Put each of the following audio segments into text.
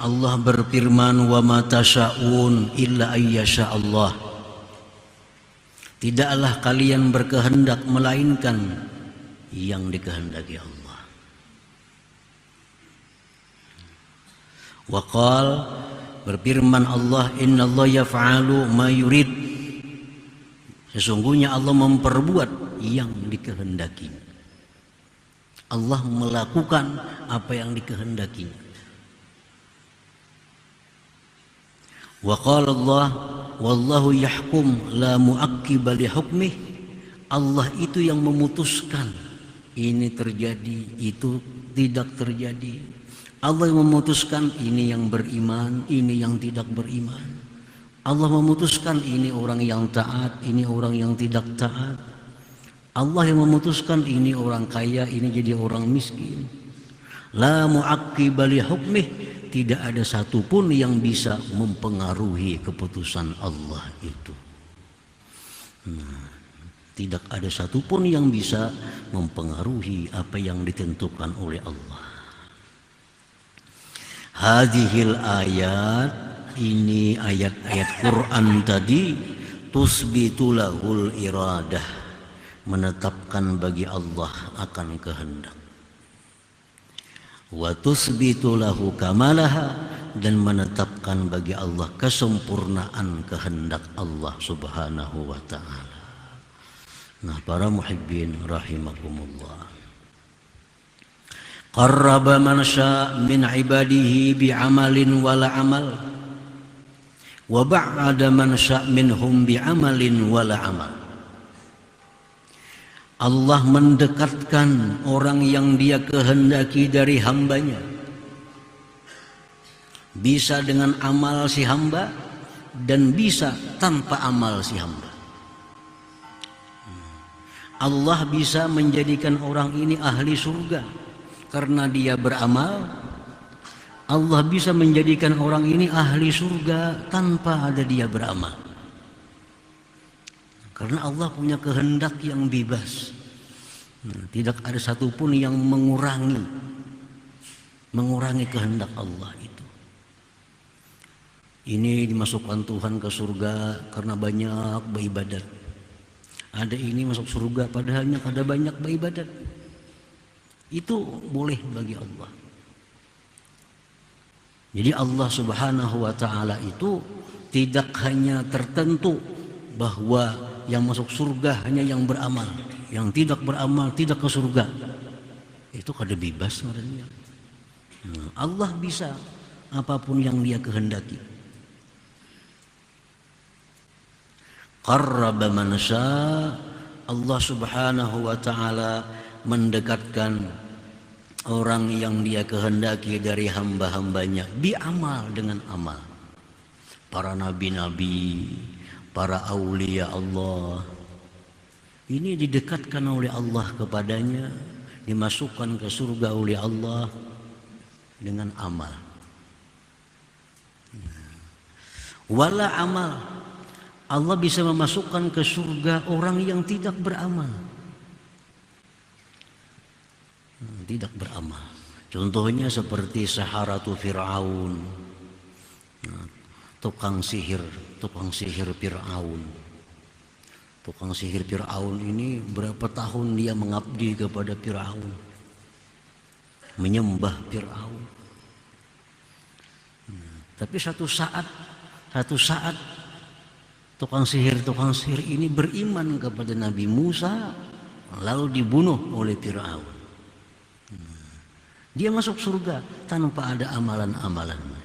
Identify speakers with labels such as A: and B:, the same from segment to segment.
A: Allah berfirman, wa ma tasyaun illa ayyasha Allah. Tidaklah kalian berkehendak melainkan yang dikehendaki Allah. Wa qala, berfirman Allah, innallaha yaf'alu ma yurid. Sesungguhnya Allah memperbuat yang dikehendaki. Allah melakukan apa yang dikehendakinya. Wa qala Allah, wallahu yahkum la mu'aqqiba li hukmih. Allah itu yang memutuskan ini terjadi, itu tidak terjadi. Allah yang memutuskan ini yang beriman, ini yang tidak beriman. Allah memutuskan ini orang yang taat, ini orang yang tidak taat. Allah yang memutuskan ini orang kaya, ini jadi orang miskin. La mu'aqqiba li hukmih. Tidak ada satupun yang bisa mempengaruhi keputusan Allah itu. Tidak ada satupun yang bisa mempengaruhi apa yang ditentukan oleh Allah. Hadhil ayat, ini ayat-ayat Quran tadi, tusbitu lahul iradah, menetapkan bagi Allah akan kehendak. Wa tusbitu lahu kamalaha, dan menetapkan bagi Allah kesempurnaan kehendak Allah subhanahu wa ta'ala. Nah, para muhibbin rahimakumullah, qarraba man syaa min ibadihi bi'amalin wala amal, wa ba'ada man syaa minhum bi'amalin wala amal. Allah mendekatkan orang yang Dia kehendaki dari hambanya, bisa dengan amal si hamba dan bisa tanpa amal si hamba. Allah bisa menjadikan orang ini ahli surga karena dia beramal. Allah bisa menjadikan orang ini ahli surga tanpa ada dia beramal. Karena Allah punya kehendak yang bebas. Tidak ada satupun yang mengurangi kehendak Allah itu. Ini dimasukkan Tuhan ke surga karena banyak beribadat. Ada ini masuk surga padahalnya ada banyak beribadat. Itu boleh bagi Allah. Jadi Allah subhanahu wa ta'ala itu tidak hanya tertentu bahwa yang masuk surga hanya yang beramal, yang tidak beramal tidak ke surga. Itu kada bebas sebenarnya. Allah bisa apapun yang Dia kehendaki. Qarraba man syaa, Allah subhanahu wa ta'ala mendekatkan orang yang Dia kehendaki dari hamba-hambanya bi'amal, dengan amal. Para nabi-nabi, para aulia Allah, ini didekatkan oleh Allah kepadanya, dimasukkan ke surga oleh Allah dengan amal. Wala amal, Allah bisa memasukkan ke surga orang yang tidak beramal. Tidak beramal. Contohnya seperti Saharatu Fir'aun, tukang sihir Fir'aun. Tukang sihir Fir'aun ini berapa tahun dia mengabdi kepada Fir'aun, menyembah Fir'aun. Tapi satu saat tukang sihir ini beriman kepada Nabi Musa, lalu dibunuh oleh Fir'aun. Dia masuk surga tanpa ada amalan-amalannya.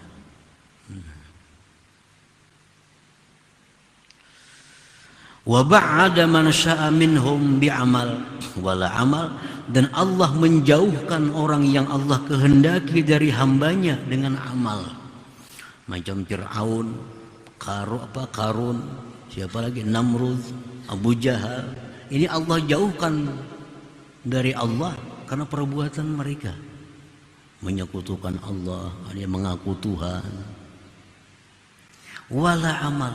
A: Wa ba'ada man syaa minhum bi'amal wala amal, dan Allah menjauhkan orang yang Allah kehendaki dari hambanya dengan amal. Macam Fir'aun, Qarun, siapa lagi, Namrud, Abu Jahal. Ini Allah jauhkan dari Allah karena perbuatan mereka menyekutukan Allah, ada yang mengaku Tuhan. Wala amal,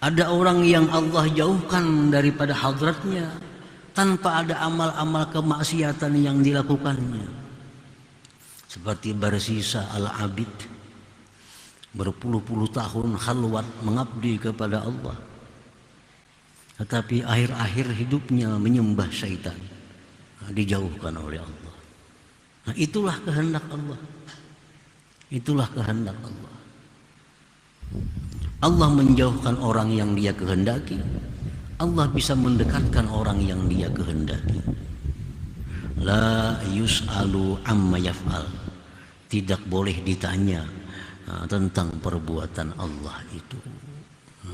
A: ada orang yang Allah jauhkan daripada hadratnya tanpa ada amal-amal kemaksiatan yang dilakukannya. Seperti Barsisa al-Abid, berpuluh-puluh tahun khalwat mengabdi kepada Allah, tetapi akhir-akhir hidupnya menyembah syaitan, dijauhkan oleh Allah. Nah, itulah kehendak Allah. Itulah kehendak Allah. Allah menjauhkan orang yang Dia kehendaki, Allah bisa mendekatkan orang yang Dia kehendaki. La yus'alu amma yaf'al. Tidak boleh ditanya tentang perbuatan Allah itu.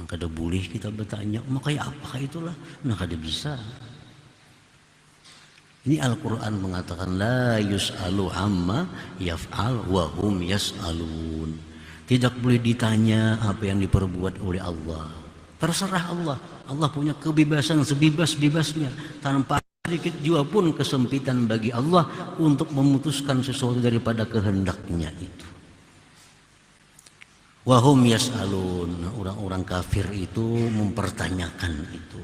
A: Kada boleh kita bertanya, makanya apakah itulah? Nah, kada bisa. Ini Al-Quran mengatakan la yus'alu amma yaf'al wa hum yas'alun. Tidak boleh ditanya apa yang diperbuat oleh Allah. Terserah Allah. Allah punya kebebasan sebebas-bebasnya, tanpa sedikit jua pun kesempitan bagi Allah untuk memutuskan sesuatu daripada kehendaknya itu. Wahum yas'alun. Orang-orang kafir itu mempertanyakan itu.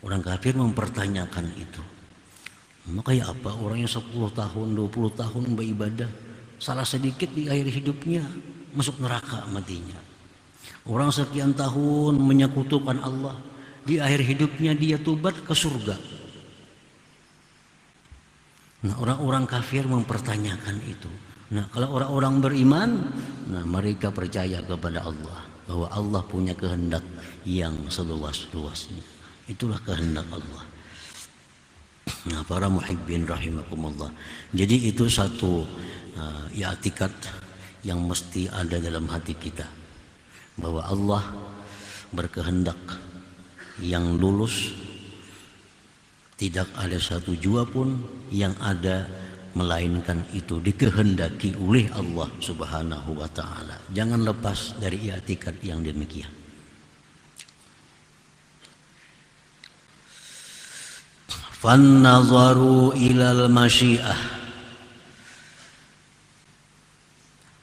A: Orang kafir mempertanyakan itu. Makanya apa? Orang yang 10 tahun, 20 tahun beribadah, salah sedikit di akhir hidupnya masuk neraka matinya. Orang sekian tahun menyekutukan Allah, di akhir hidupnya dia tobat ke surga. Nah, orang-orang kafir mempertanyakan itu. Nah, kalau orang-orang beriman, nah mereka percaya kepada Allah bahwa Allah punya kehendak yang seluas-luasnya. Itulah kehendak Allah. Nah, para muhibbin rahimakumullah. Jadi itu satu i'tikad yang mesti ada dalam hati kita, bahwa Allah berkehendak yang lulus, tidak ada satu jua pun yang ada melainkan itu dikehendaki oleh Allah Subhanahu wa taala. Jangan lepas dari i'tikad yang demikian. Fan nazaru ilal masyiah,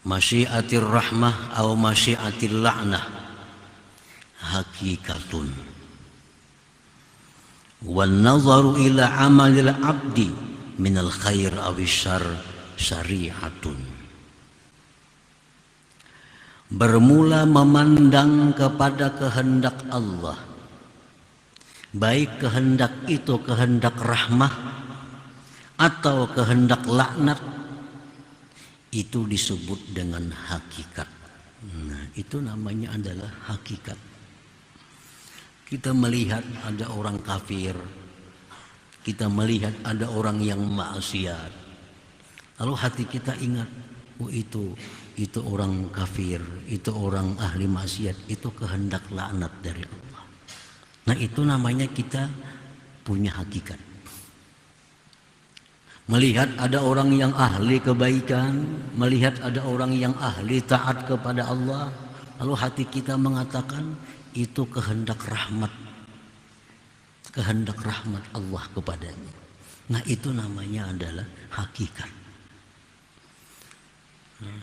A: masyiatir rahmah atau masyiatil la'nah, hakikatun. Wan nazaru ila amalil abdi minal khair awi syar syari'atun. Bermula memandang kepada kehendak Allah, baik kehendak itu kehendak rahmah atau kehendak laknat, itu disebut dengan hakikat. Nah, itu namanya adalah hakikat. Kita melihat ada orang kafir, kita melihat ada orang yang maksiat, lalu hati kita ingat, oh itu orang kafir, itu orang ahli maksiat, itu kehendak laknat dari Allah. Nah, itu namanya kita punya hakikat. Melihat ada orang yang ahli kebaikan, melihat ada orang yang ahli taat kepada Allah, lalu hati kita mengatakan itu kehendak rahmat Allah kepadanya. Nah, itu namanya adalah hakikat.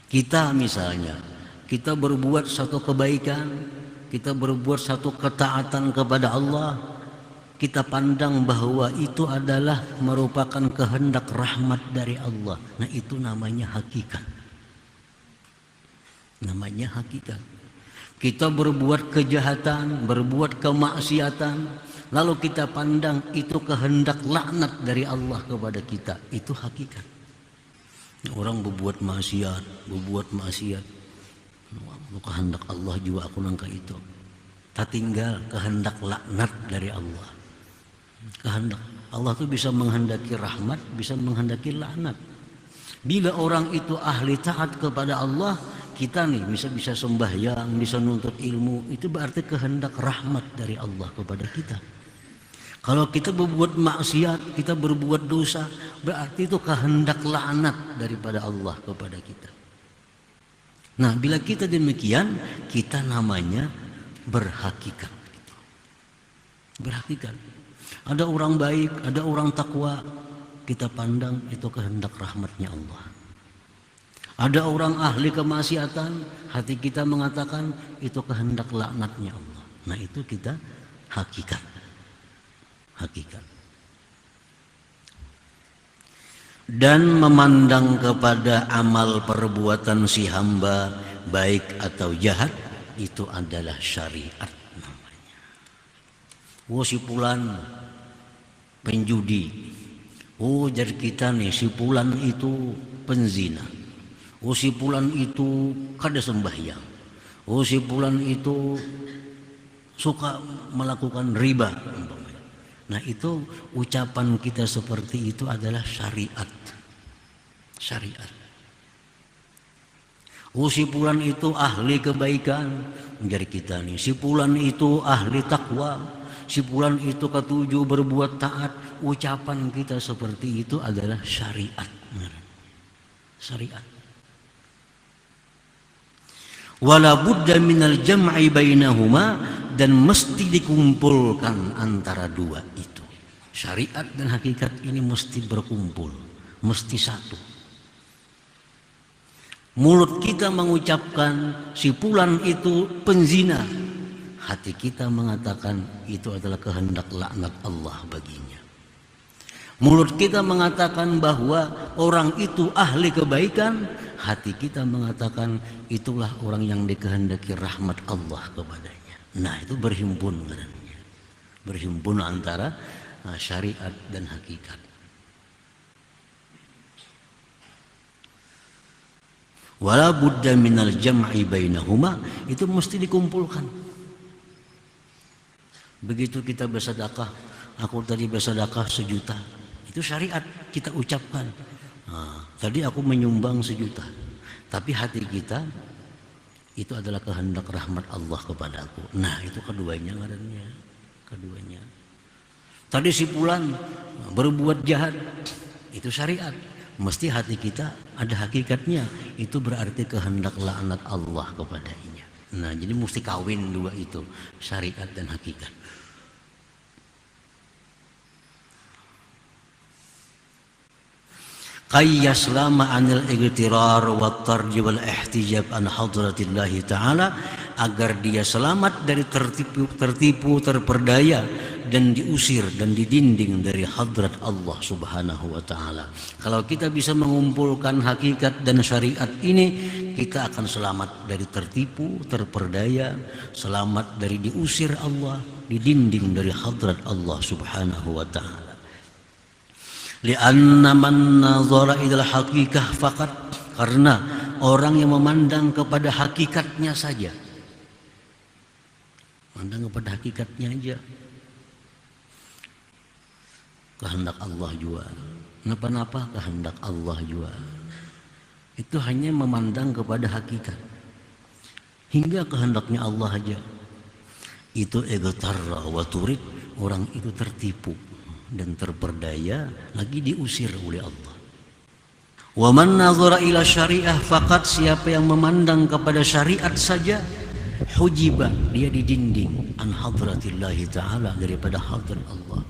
A: Kita misalnya, kita berbuat satu kebaikan, kita berbuat satu ketaatan kepada Allah, kita pandang bahwa itu adalah merupakan kehendak rahmat dari Allah. Nah, itu namanya hakikat. Namanya hakikat. Kita berbuat kejahatan, berbuat kemaksiatan, lalu kita pandang itu kehendak laknat dari Allah kepada kita. Itu hakikat. Orang berbuat maksiat, kehendak Allah juga aku nangka itu. Tak tinggal kehendak laknat dari Allah. Kehendak Allah itu bisa menghendaki rahmat, bisa menghendaki laknat. Bila orang itu ahli taat kepada Allah, kita nih bisa sembahyang, bisa nuntut ilmu, itu berarti kehendak rahmat dari Allah kepada kita. Kalau kita berbuat maksiat, kita berbuat dosa, berarti itu kehendak laknat daripada Allah kepada kita. Nah, bila kita demikian, kita namanya berhakikat. Berhakikat. Ada orang baik, ada orang takwa, kita pandang itu kehendak rahmatnya Allah. Ada orang ahli kemaksiatan, hati kita mengatakan itu kehendak laknatnya Allah. Nah, itu kita hakikat. Hakikat. Dan memandang kepada amal perbuatan si hamba baik atau jahat, itu adalah syariat namanya. Oh si fulan penjudi, oh jadi kita nih si fulan itu penzina, oh si fulan itu kada sembahyang, oh si fulan itu suka melakukan riba. Nah itu ucapan kita seperti itu adalah syariat. Syariat. Oh si fulan itu ahli kebaikan, menjadi kita nih. Si fulan itu ahli takwa, si fulan itu ketujuh berbuat taat. Ucapan kita seperti itu adalah syariat. Syariat. Wala budda minal jam'i bainahuma, dan mesti dikumpulkan antara dua itu. Syariat dan hakikat ini mesti berkumpul, mesti satu. Mulut kita mengucapkan si fulan itu penzina, hati kita mengatakan itu adalah kehendak laknat Allah baginya. Mulut kita mengatakan bahwa orang itu ahli kebaikan, hati kita mengatakan itulah orang yang dikehendaki rahmat Allah kepadanya. Nah itu berhimpun, berhimpun antara syariat dan hakikat. Wala budda minal jam'i bainahuma, itu mesti dikumpulkan. Begitu kita bersedekah, aku tadi bersedekah 1 juta, itu syariat kita ucapkan. Tadi aku menyumbang 1 juta, tapi hati kita itu adalah kehendak rahmat Allah kepadaku. Nah itu keduanya ngarannya, keduanya. Tadi si fulan berbuat jahat, itu syariat. Mesti hati kita ada hakikatnya, itu berarti kehendak laknat Allah kepadanya. Nah jadi mesti kawin dua itu, syariat dan hakikat. Qayyaslama anil igtirar wa tarji wal ihtijab an hadratillahi ta'ala, agar dia selamat dari tertipu, terperdaya dan diusir dan didinding dari hadrat Allah subhanahu wa ta'ala. Kalau kita bisa mengumpulkan hakikat dan syariat ini, kita akan selamat dari tertipu, terperdaya, selamat dari diusir Allah, didinding dari hadrat Allah subhanahu wa ta'ala. Lianna man nazara ilal hakikah faqat, karena orang yang memandang kepada hakikatnya saja, memandang kepada hakikatnya aja, kehendak Allah jua, kenapa kehendak Allah jua, itu hanya memandang kepada hakikat hingga kehendaknya Allah aja, itu igtarra wa turid, orang itu tertipu dan terperdaya, lagi diusir oleh Allah. Wa man nazara ila syariah faqat, siapa yang memandang kepada syariat saja, hujiba, dia didinding an hadratillahi ta'ala, daripada hadrat Allah.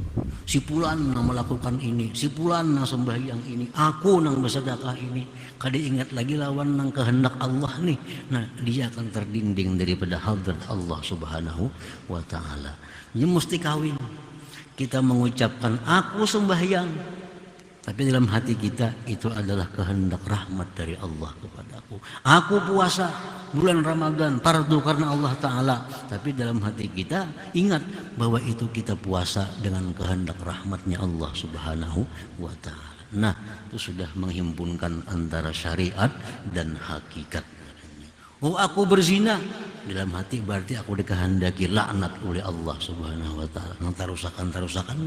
A: Si fulan yang melakukan ini, si fulan yang sembahyang ini, aku yang bersedekah ini, kada ingat lagi lawan nang kehendak Allah nih. Nah dia akan terdinding daripada hadrat Allah subhanahu wa ta'ala. Ini mesti kawin. Kita mengucapkan aku sembahyang, tapi dalam hati kita itu adalah kehendak rahmat dari Allah kepadaku. Aku puasa bulan Ramadan fardu karena Allah Ta'ala, tapi dalam hati kita ingat bahwa itu kita puasa dengan kehendak rahmatnya Allah Subhanahu wa Ta'ala. Nah itu sudah menghimpunkan antara syariat dan hakikat. Oh aku berzina, dalam hati berarti aku dikehendaki laknat oleh Allah Subhanahu wa ta'ala. Nang tarusakan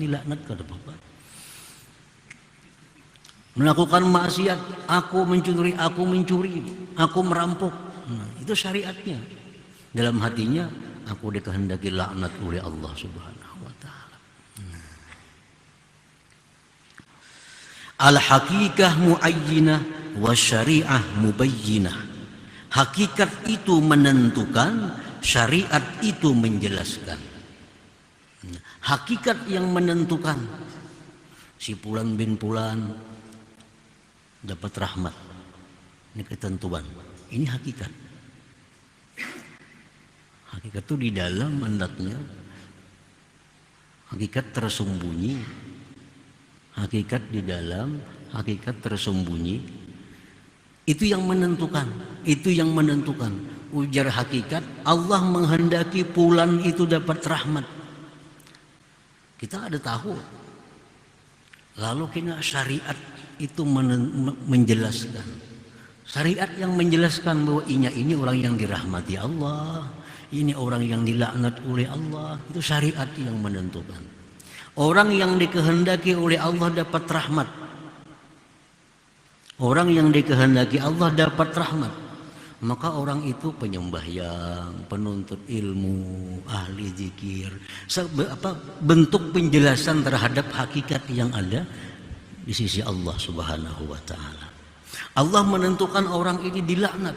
A: dilaknat kada apa-apa. Melakukan maksiat, aku mencuri, aku merampok. Nah, itu syariatnya. Dalam hatinya aku dikehendaki laknat oleh Allah Subhanahu wa ta'ala. Al-haqiqah muayyinah wa syari'ah mubayyinah. Hakikat itu menentukan, syariat itu menjelaskan. Hakikat yang menentukan, si fulan bin fulan dapat rahmat, ini ketentuan, ini hakikat. Hakikat itu di dalam hendaknya, hakikat tersembunyi, hakikat di dalam, hakikat tersembunyi. Itu yang menentukan, itu yang menentukan. Ujar hakikat, Allah menghendaki fulan itu dapat rahmat. Kita ada tahu. Lalu kena syariat itu menjelaskan. Syariat yang menjelaskan bahwa ini orang yang dirahmati Allah, ini orang yang dilaknat oleh Allah. Itu syariat yang menentukan. Orang yang dikehendaki oleh Allah dapat rahmat. Orang yang dikehendaki Allah dapat rahmat. Maka orang itu penyembahyang, penuntut ilmu, ahli zikir, bentuk penjelasan terhadap hakikat yang ada di sisi Allah Subhanahu wa taala. Allah menentukan orang ini dilaknat,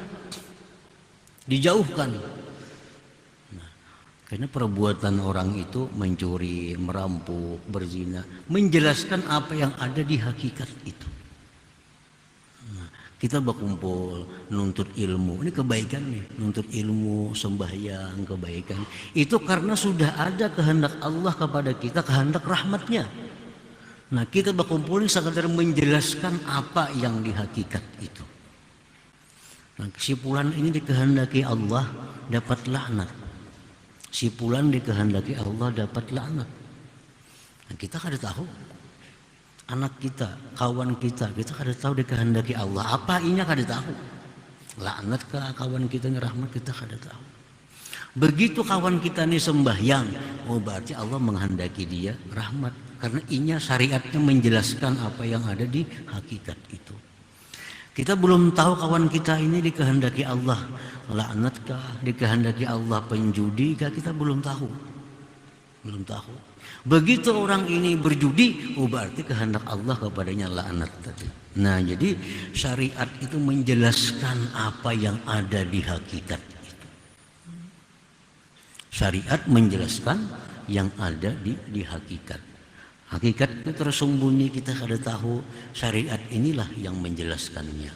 A: dijauhkan. Nah, karena perbuatan orang itu mencuri, merampok, berzina, menjelaskan apa yang ada di hakikat itu. Kita berkumpul, nuntut ilmu, ini kebaikan nih, nuntut ilmu, sembahyang, kebaikan. Itu karena sudah ada kehendak Allah kepada kita, kehendak rahmatnya. Nah kita berkumpul ini sekadar menjelaskan apa yang di hakikat itu. Nah si fulan ini dikehendaki Allah dapat laknat. Si fulan dikehendaki Allah dapat laknat. Nah kita kada tahu. Anak kita, kawan kita kada tahu dikehendaki Allah. Apa inya kada tahu. Laknat ke kawan kita ngerahmat kita kada tahu. Begitu kawan kita ini sembahyang, oh berarti Allah menghendaki dia rahmat. Karena inya syariatnya menjelaskan apa yang ada di hakikat itu. Kita belum tahu kawan kita ini dikehendaki Allah laknatkah, dikehendaki Allah penjudi kah, kita belum tahu. Belum tahu. Begitu orang ini berjudi, oh berarti kehendak Allah kepadanya laknat tadi. Nah jadi syariat itu menjelaskan apa yang ada di hakikat itu. Syariat menjelaskan yang ada di hakikat. Hakikat itu tersembunyi, kita kada tahu. Syariat inilah yang menjelaskannya.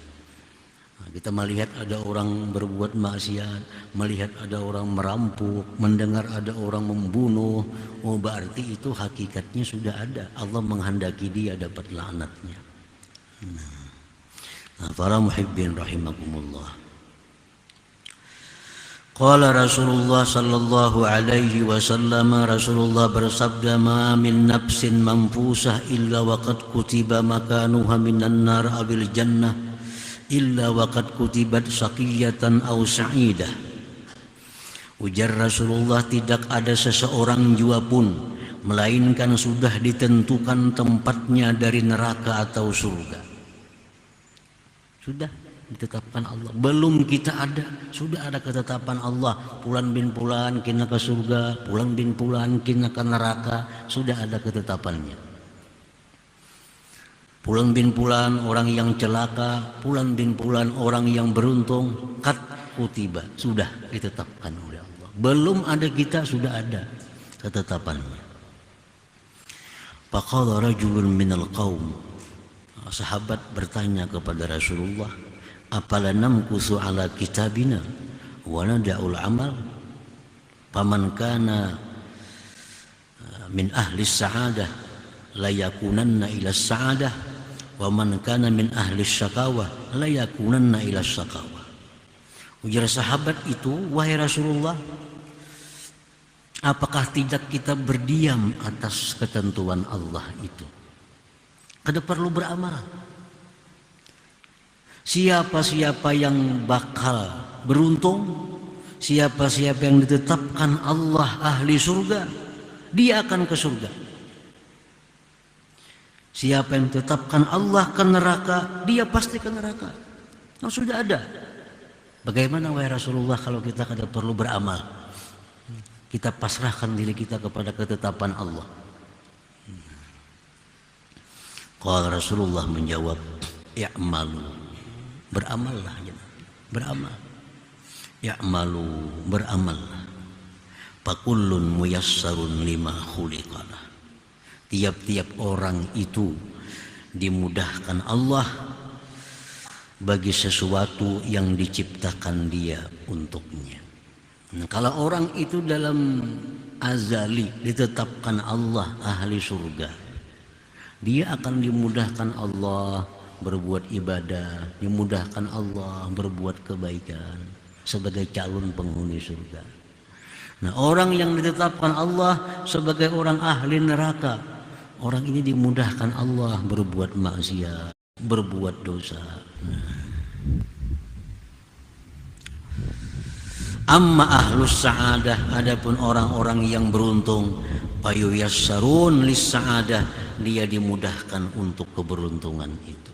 A: Nah, kita melihat ada orang berbuat maksiat, melihat ada orang merampok, mendengar ada orang membunuh, oh berarti itu hakikatnya sudah ada. Allah menghendaki dia dapat laknatnya. Nah, para muhibbin rahimakumullah. Qala Rasulullah sallallahu alaihi wasallam, Rasulullah bersabda, ma min nafsin manfusah illa waqad kutiba makanuha minan nar abil jannah illa waqad kutibat saqiyatan aw sa'idah. Ujar Rasulullah, tidak ada seseorang jua pun melainkan sudah ditentukan tempatnya dari neraka atau surga. Sudah ditetapkan Allah. Belum kita ada, sudah ada ketetapan Allah. Fulan bin fulan kena ke surga, fulan bin fulan kena ke neraka, sudah ada ketetapannya. Fulan bin fulan orang yang celaka, fulan bin fulan orang yang beruntung, qad kutiba, sudah ditetapkan oleh Allah. Belum ada kita, sudah ada ketetapannya. Faqala rajulun minal qaum, sahabat bertanya kepada Rasulullah, apala namkusu ala kitabina wa nada'ul amal faman kana min ahli sa'adah la yakunanna ila sa'adah wa man kana min ahli syaqawah la yakunanna ila syaqawah. Ujar sahabat itu, wahai Rasulullah, apakah tidak kita berdiam atas ketentuan Allah itu? Kada perlu beramal. Siapa-siapa yang bakal beruntung, siapa-siapa yang ditetapkan Allah ahli surga, dia akan ke surga. Siapa yang ditetapkan Allah ke neraka, dia pasti ke neraka. Nah, sudah ada. Bagaimana wahai Rasulullah kalau kita kada perlu beramal? Kita pasrahkan diri kita kepada ketetapan Allah. Qala Rasulullah menjawab, i'malu, beramallah, beramal. Ya'malu, beramallah. Fakullun muyassarun lima khuliqalah. Tiap-tiap orang itu dimudahkan Allah bagi sesuatu yang diciptakan dia untuknya. Nah, kalau orang itu dalam azali ditetapkan Allah ahli surga, dia akan dimudahkan Allah berbuat ibadah, dimudahkan Allah berbuat kebaikan sebagai calon penghuni surga. Nah, orang yang ditetapkan Allah sebagai orang ahli neraka, orang ini dimudahkan Allah berbuat maksiat, berbuat dosa. Amma ahlus sa'adah, adapun orang-orang yang beruntung, fayuyassarun lis sa'adah, dia dimudahkan untuk keberuntungan itu.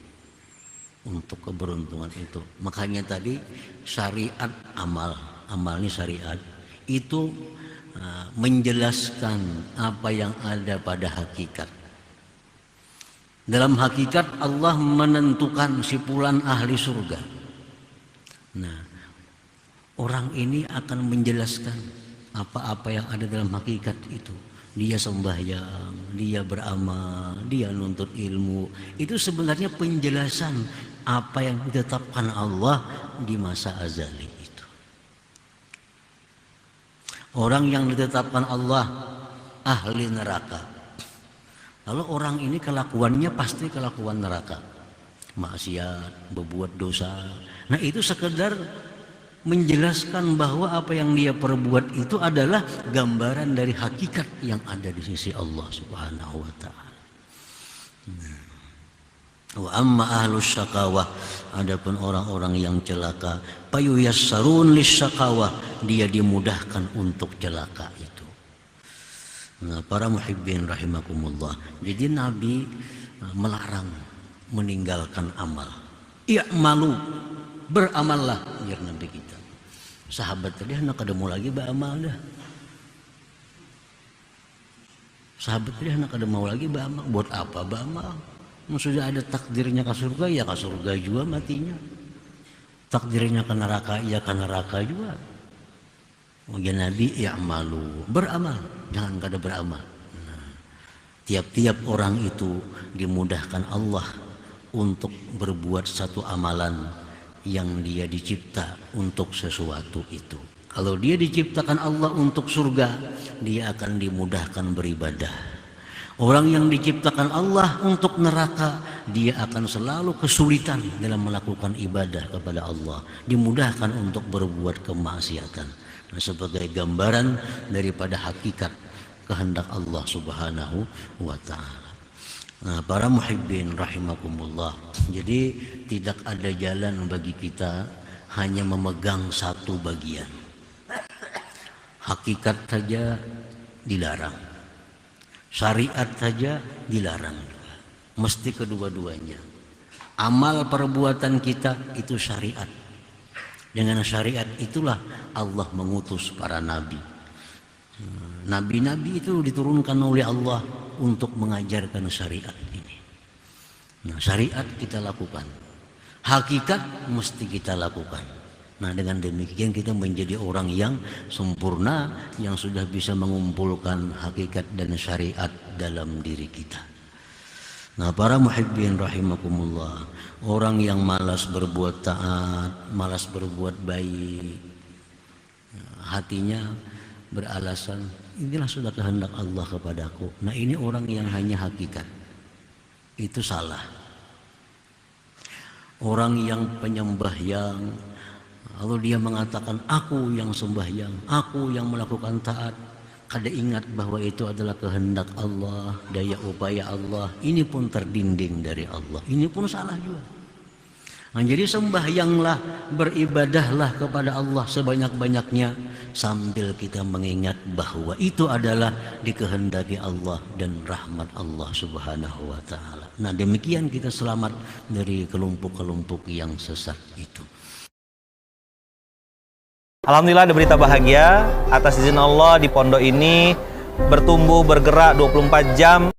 A: Untuk keberuntungan itu. Makanya tadi syariat amal ini syariat itu menjelaskan apa yang ada pada hakikat. Dalam hakikat Allah menentukan si fulan ahli surga. Nah, orang ini akan menjelaskan apa-apa yang ada dalam hakikat itu. Dia sembahyang, dia beramal, dia nuntut ilmu. Itu sebenarnya penjelasan apa yang ditetapkan Allah di masa azali itu. Orang yang ditetapkan Allah ahli neraka. Lalu orang ini kelakuannya pasti kelakuan neraka. Maksiat, berbuat dosa. Nah, itu sekedar menjelaskan bahwa apa yang dia perbuat itu adalah gambaran dari hakikat yang ada di sisi Allah Subhanahu wa taala. Wa amma ahlus syaqawah, adapun orang-orang yang celaka, payuyassarun lisyaqawah, dia dimudahkan untuk celaka itu. Nah, para muhibbin rahimakumullah. Jadi Nabi melarang meninggalkan amal. I'malu, beramallah, biar Nabi kita. Sahabat tadi hendak ketemu lagi beramal dah. Sahabat tadi hendak ketemu lagi beramal. Buat apa beramal? Sudah ada takdirnya ke surga, ya ke surga juga matinya. Takdirnya ke neraka, ya ke neraka juga. Mungkin Nabi i'malu, beramal, jangan kada beramal. Nah, tiap-tiap orang itu dimudahkan Allah untuk berbuat satu amalan yang dia dicipta untuk sesuatu itu. Kalau dia diciptakan Allah untuk surga, dia akan dimudahkan beribadah. Orang yang diciptakan Allah untuk neraka, dia akan selalu kesulitan dalam melakukan ibadah kepada Allah, dimudahkan untuk berbuat kemaksiatan. Nah, sebagai gambaran daripada hakikat kehendak Allah Subhanahu wa taala. Nah, para muhibbin rahimakumullah. Jadi tidak ada jalan bagi kita hanya memegang satu bagian. Hakikat saja dilarang, syariat saja dilarang. Mesti kedua-duanya. Amal perbuatan kita itu syariat. Dengan syariat itulah Allah mengutus para nabi. Nabi-nabi itu diturunkan oleh Allah untuk mengajarkan syariat ini. Nah, syariat kita lakukan, hakikat mesti kita lakukan. Nah, dengan demikian kita menjadi orang yang sempurna, yang sudah bisa mengumpulkan hakikat dan syariat dalam diri kita. Nah, para muhibbin rahimakumullah, orang yang malas berbuat taat, malas berbuat baik, hatinya beralasan, inilah sudah kehendak Allah kepadaku. Nah, ini orang yang hanya hakikat. Itu salah. Orang yang penyembahyang, lalu dia mengatakan aku yang sembahyang, aku yang melakukan taat, kada ingat bahwa itu adalah kehendak Allah, daya upaya Allah. Ini pun terdinding dari Allah. Ini pun salah juga. Nah, jadi sembahyanglah, beribadahlah kepada Allah sebanyak-banyaknya sambil kita mengingat bahwa itu adalah dikehendaki Allah dan rahmat Allah Subhanahu wa taala. Nah, demikian kita selamat dari kelompok-kelompok yang sesat itu.
B: Alhamdulillah ada berita bahagia atas izin Allah di pondok ini bertumbuh bergerak 24 jam.